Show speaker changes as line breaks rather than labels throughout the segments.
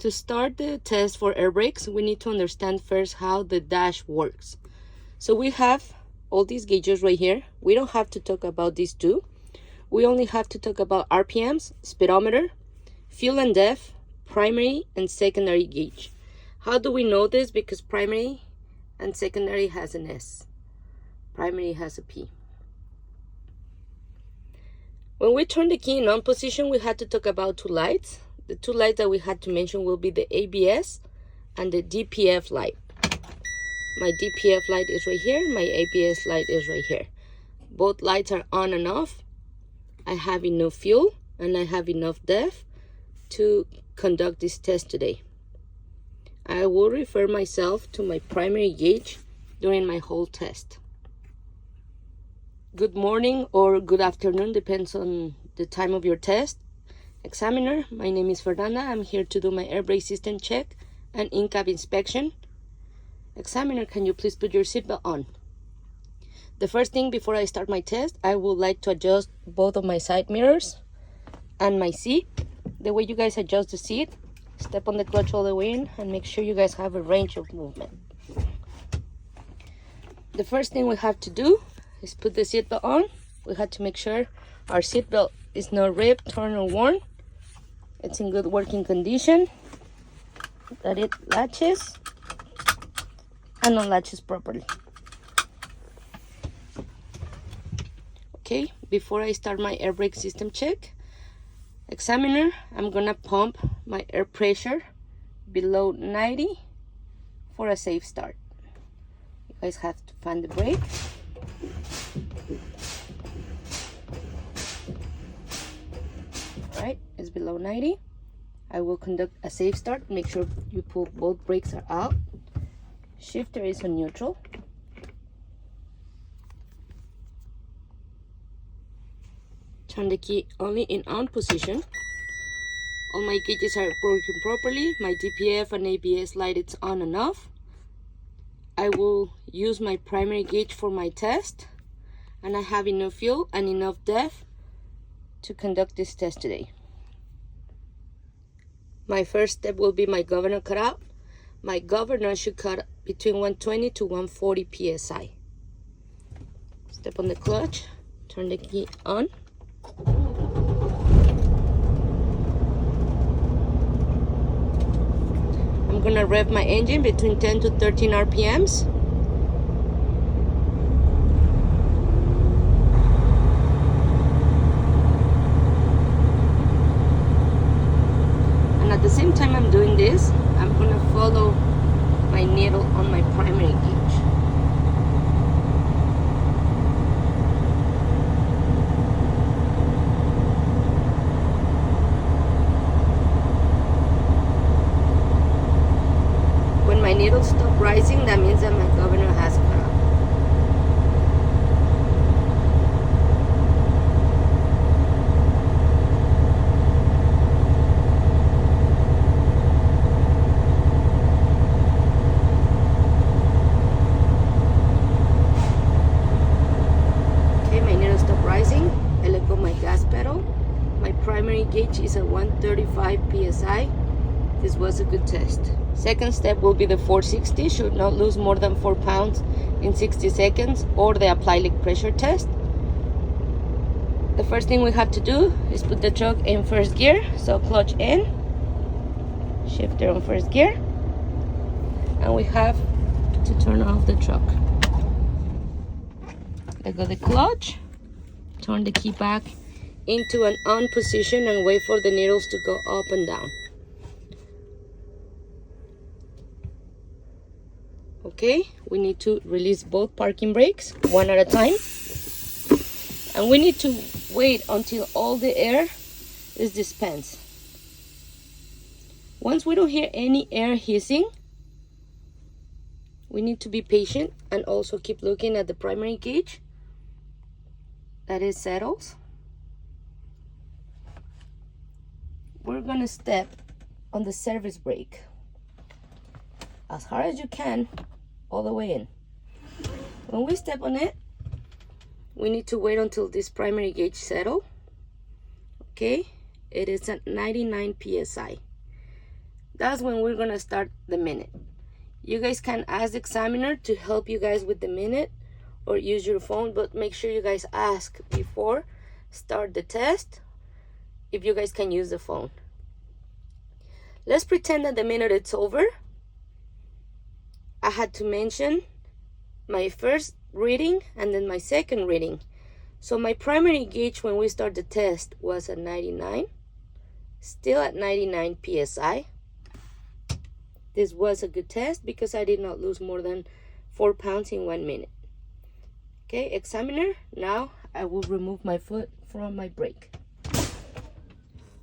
To start the test for air brakes, we need to understand first how the dash works. So we have all these gauges right here. We don't have to talk about these two. We only have to talk about RPMs, speedometer, fuel and depth, primary and secondary gauge. How do we know this? Because primary and secondary has an S. Primary has a P. When we turn the key in on position, we had to talk about two lights. The two lights that we had to mention will be the ABS and the DPF light. My DPF light is right here. My ABS light is right here. Both lights are on and off. I have enough fuel and I have enough depth to conduct this test today. I will refer myself to my primary gauge during my whole test. Good morning or good afternoon, depends on the time of your test. Examiner, my name is Fernanda. I'm here to do my air brake system check and in-cab inspection. Examiner, can you please put your seatbelt on? The first thing before I start my test, I would like to adjust both of my side mirrors and my seat. The way you guys adjust the seat, step on the clutch all the way in and make sure you guys have a range of movement. The first thing we have to do is put the seatbelt on. We have to make sure our seatbelt is not ripped, torn, or worn. It's in good working condition, that it latches and unlatches properly. Okay, before I start my air brake system check, examiner, I'm gonna pump my air pressure below 90 for a safe start. You guys have to find the brake. Right, it's below 90. I will conduct a safe start. Make sure you pull both brakes are out. Shifter is on neutral. Turn the key only in on position. All my gauges are working properly. My DPF and ABS light is on and off. I will use my primary gauge for my test, and I have enough fuel and enough depth to conduct this test today. My first step will be my governor cutout. My governor should cut between 120 to 140 psi. Step on the clutch, turn the key on. I'm gonna rev my engine between 10 to 13 RPMs. At the same time I'm doing this, I'm going to follow my needle on my primary gauge. When my needle stops rising, that means that my governor has cut off. I let go my gas pedal. My primary gauge is at 135 psi. This was a good test. Second step will be the 460. Should not lose more than 4 pounds in 60 seconds, or the apply leak pressure test. The first thing we have to do is put the truck in first gear. So clutch in, shifter on first gear, and we have to turn off the truck. Let go the clutch. Turn the key back into an on position and wait for the needles to go up and down. Okay, we need to release both parking brakes one at a time. And we need to wait until all the air is dispensed. Once we don't hear any air hissing, we need to be patient and also keep looking at the primary gauge. That it settles. We're gonna step on the service brake as hard as you can, all the way in. When we step on it, we need to wait until this primary gauge settle. Okay, it is at 99 psi. that's when we're gonna start the minute. You guys can ask the examiner to help you guys with the minute or use your phone, but make sure you guys ask before start the test if you guys can use the phone. Let's pretend that the minute is over. I had to mention my first reading and then my second reading. So my primary gauge when we start the test was at 99, still at 99 psi. This was a good test because I did not lose more than 4 pounds in 1 minute. Okay, examiner, now I will remove my foot from my brake.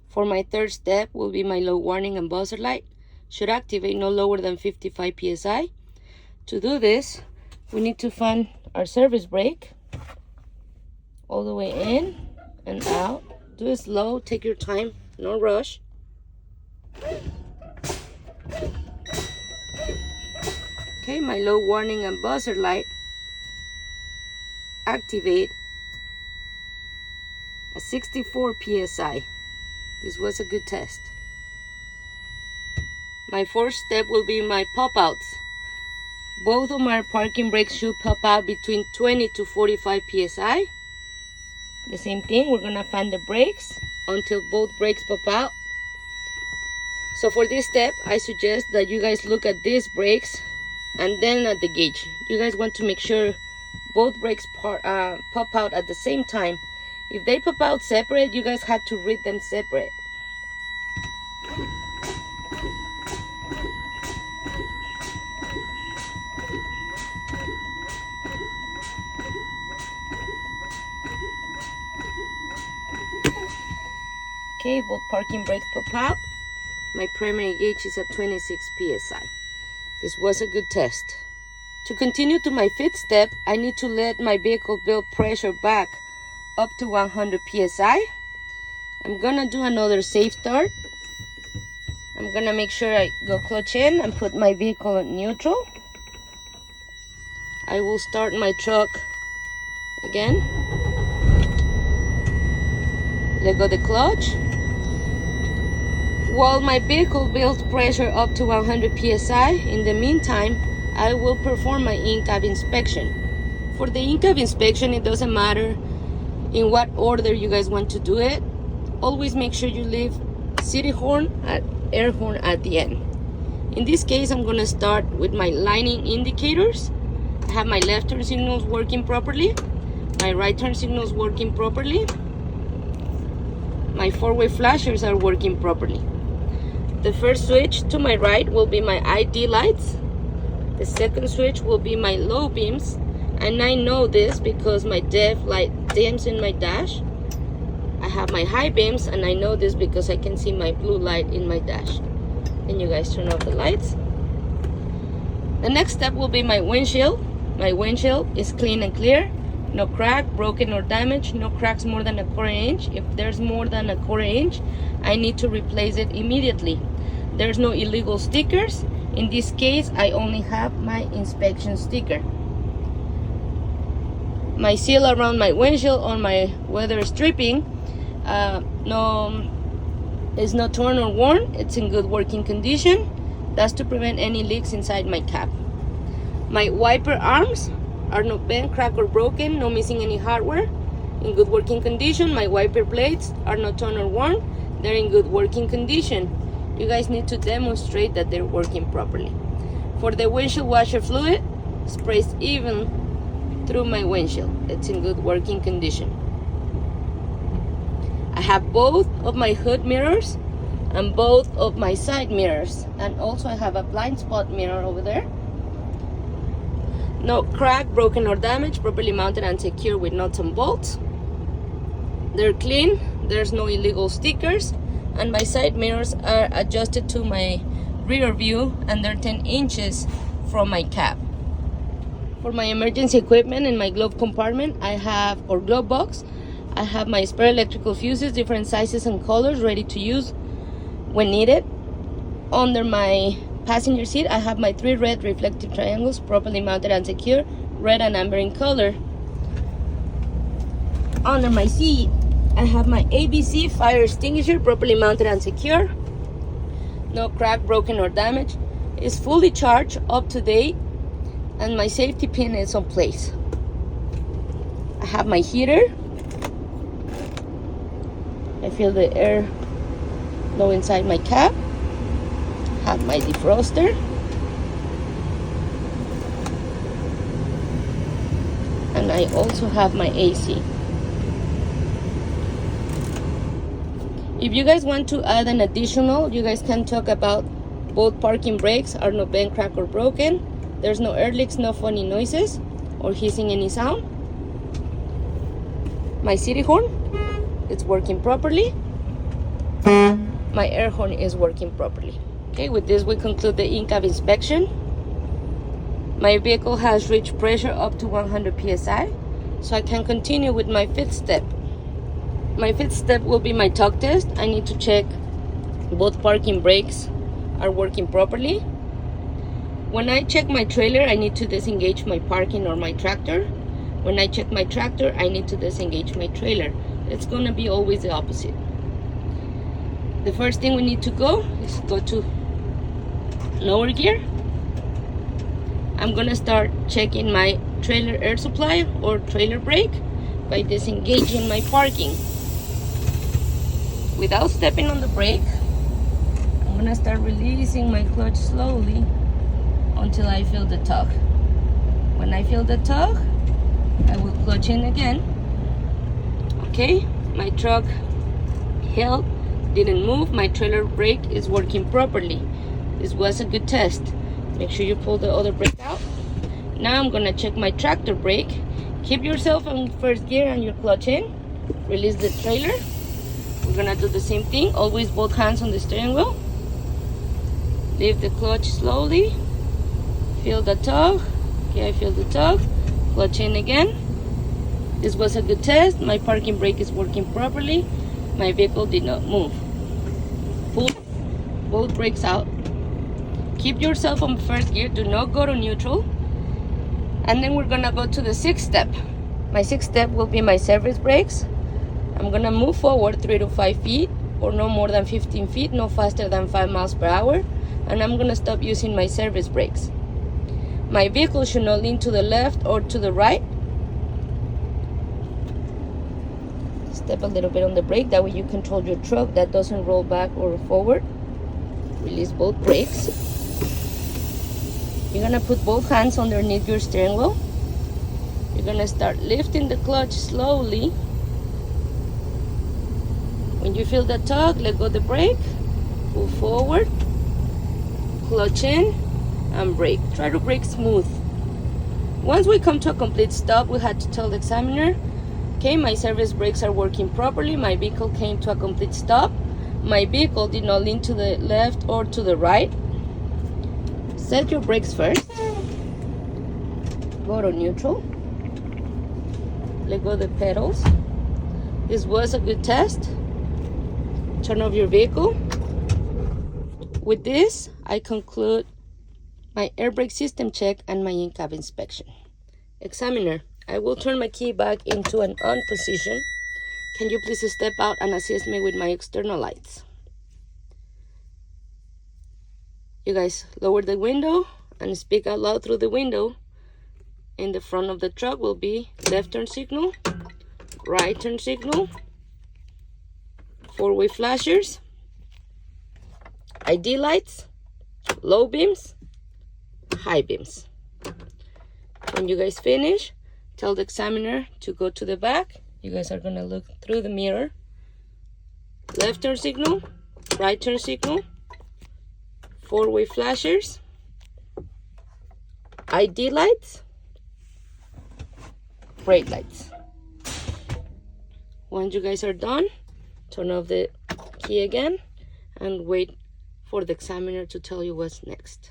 For my third step will be my low warning and buzzer light. Should activate no lower than 55 psi. To do this, we need to find our service brake all the way in and out. Do it slow, take your time, no rush. Okay, my low warning and buzzer light activate at 64 psi. This was a good test. My fourth step will be my pop-outs. Both of my parking brakes should pop out between 20 to 45 psi. The same thing, we're gonna fan the brakes until both brakes pop out. So for this step, I suggest that you guys look at these brakes and then at the gauge. You guys want to make sure both brakes pop out at the same time. If they pop out separate, you guys have to read them separate. Okay, both parking brakes pop out. My primary gauge is at 26 psi. This was a good test. To continue to my fifth step, I need to let my vehicle build pressure back up to 100 psi. I'm gonna do another safe start. I'm gonna make sure I go clutch in and put my vehicle in neutral. I will start my truck again. Let go the clutch. While my vehicle builds pressure up to 100 psi, in the meantime, I will perform my in-cab inspection. For the in-cab inspection, it doesn't matter in what order you guys want to do it. Always make sure you leave city horn and air horn at the end. In this case, I'm gonna start with my lining indicators. I have my left turn signals working properly, my right turn signals working properly, my four-way flashers are working properly. The first switch to my right will be my ID lights. The second switch will be my low beams, and I know this because my DEF light dims in my dash. I have my high beams, and I know this because I can see my blue light in my dash. And you guys turn off the lights. The next step will be my windshield. My windshield is clean and clear. No crack, broken or damaged, no cracks more than a quarter inch. If there's more than a quarter inch, I need to replace it immediately. There's no illegal stickers. In this case, I only have my inspection sticker. My seal around my windshield on my weather stripping is not torn or worn. It's in good working condition. That's to prevent any leaks inside my cab. My wiper arms are not bent, cracked, or broken, no missing any hardware, in good working condition. My wiper blades are not torn or worn, they're in good working condition. You guys need to demonstrate that they're working properly. For the windshield washer fluid, sprays even through my windshield. It's in good working condition. I have both of my hood mirrors and both of my side mirrors, and also I have a blind spot mirror over there. No crack, broken or damaged, properly mounted and secure with nuts and bolts. They're clean, there's no illegal stickers, and my side mirrors are adjusted to my rear view and they're 10 inches from my cab. For my emergency equipment in my glove compartment, or glove box, I have my spare electrical fuses, different sizes and colors, ready to use when needed. Under my passenger seat, I have my 3 red reflective triangles, properly mounted and secure, red and amber in color. Under my seat, I have my ABC fire extinguisher, properly mounted and secure. No crack, broken, or damage. It's fully charged, up to date, and my safety pin is on place. I have my heater. I feel the air blow inside my cab. Have my defroster. And I also have my AC. If you guys want to add an additional, you guys can talk about both parking brakes are not bent, cracked, or broken. There's no air leaks, no funny noises, or hissing any sound. My city horn, it's working properly. My air horn is working properly. Okay, with this we conclude the in-cab inspection. My vehicle has reached pressure up to 100 psi, so I can continue with my fifth step. My fifth step will be my tug test. I need to check both parking brakes are working properly. When I check my trailer, I need to disengage my parking or my tractor. When I check my tractor, I need to disengage my trailer. It's gonna be always the opposite. The first thing we need to go is go to lower gear. I'm gonna start checking my trailer air supply or trailer brake by disengaging my parking. Without stepping on the brake, I'm gonna start releasing my clutch slowly until I feel the tug. When I feel the tug, I will clutch in again. Okay, my truck held, didn't move. My trailer brake is working properly. This was a good test. Make sure you pull the other brake out. Now I'm gonna check my tractor brake. Keep yourself on first gear and your clutch in. Release the trailer. We're gonna do the same thing. Always both hands on the steering wheel. Leave the clutch slowly. Feel the tug. Okay, I feel the tug. Clutch in again. This was a good test. My parking brake is working properly. My vehicle did not move. Pull both brakes out. Keep yourself on first gear. Do not go to neutral. And then we're gonna go to the sixth step. My sixth step will be my service brakes. I'm gonna move forward 3 to 5 feet or no more than 15 feet, no faster than 5 miles per hour. And I'm gonna stop using my service brakes. My vehicle should not lean to the left or to the right. Step a little bit on the brake, that way you control your truck that doesn't roll back or forward. Release both brakes. You're gonna put both hands underneath your steering wheel. You're gonna start lifting the clutch slowly. When you feel the tug, let go of the brake, pull forward, clutch in, and brake. Try to brake smooth. Once we come to a complete stop, we had to tell the examiner, okay, my service brakes are working properly. My vehicle came to a complete stop. My vehicle did not lean to the left or to the right. Set your brakes first. Go to neutral. Let go of the pedals. This was a good test. Turn off your vehicle. With this, I conclude my air brake system check and my in-cab inspection. Examiner, I will turn my key back into an on position. Can you please step out and assist me with my external lights? You guys lower the window and speak out loud through the window. In the front of the truck will be left turn signal, right turn signal, four-way flashers, ID lights, low beams, high beams. When you guys finish, tell the examiner to go to the back. You guys are gonna look through the mirror. Left turn signal, right turn signal, four-way flashers, ID lights, brake lights. Once you guys are done, turn off the key again and wait for the examiner to tell you what's next.